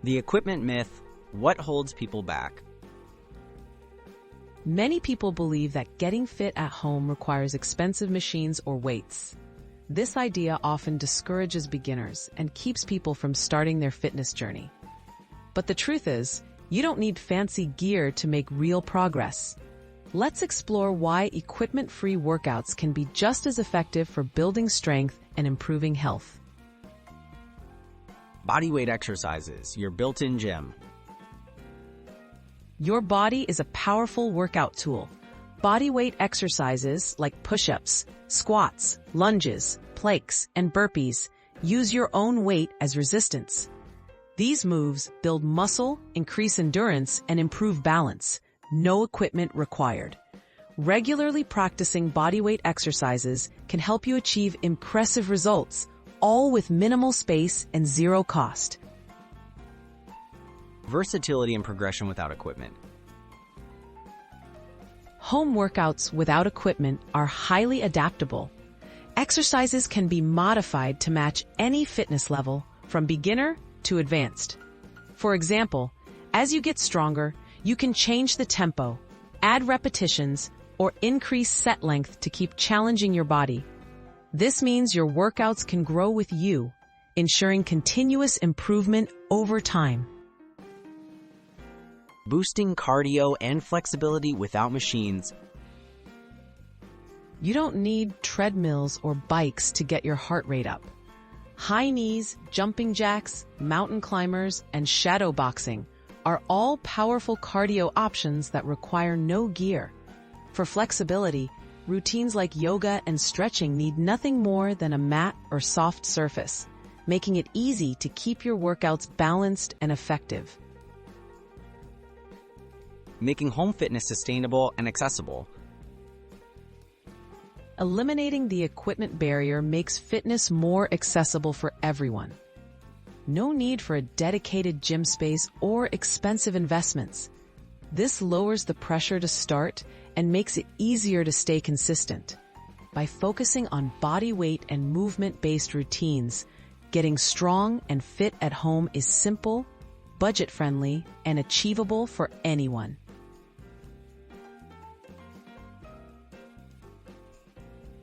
The equipment myth: what holds people back? Many people believe that getting fit at home requires expensive machines or weights. This idea often discourages beginners and keeps people from starting their fitness journey. But the truth is, you don't need fancy gear to make real progress. Let's explore why equipment-free workouts can be just as effective for building strength and improving health. Bodyweight exercises, your built-in gym. Your body is a powerful workout tool. Bodyweight exercises like push-ups, squats, lunges, planks, and burpees use your own weight as resistance. These moves build muscle, increase endurance, and improve balance. No equipment required. Regularly practicing bodyweight exercises can help you achieve impressive results, all with minimal space and zero cost. Versatility and progression without equipment. Home workouts without equipment are highly adaptable. Exercises can be modified to match any fitness level, from beginner to advanced. For example, as you get stronger, you can change the tempo, add repetitions, or increase set length to keep challenging your body. This means your workouts can grow with you, ensuring continuous improvement over time. Boosting cardio and flexibility without machines. You don't need treadmills or bikes to get your heart rate up. High knees, jumping jacks, mountain climbers, and shadow boxing are all powerful cardio options that require no gear. For flexibility, routines like yoga and stretching need nothing more than a mat or soft surface, making it easy to keep your workouts balanced and effective. Making home fitness sustainable and accessible. Eliminating the equipment barrier makes fitness more accessible for everyone. No need for a dedicated gym space or expensive investments. This lowers the pressure to start and makes it easier to stay consistent. By focusing on body weight and movement-based routines, getting strong and fit at home is simple, budget-friendly, and achievable for anyone.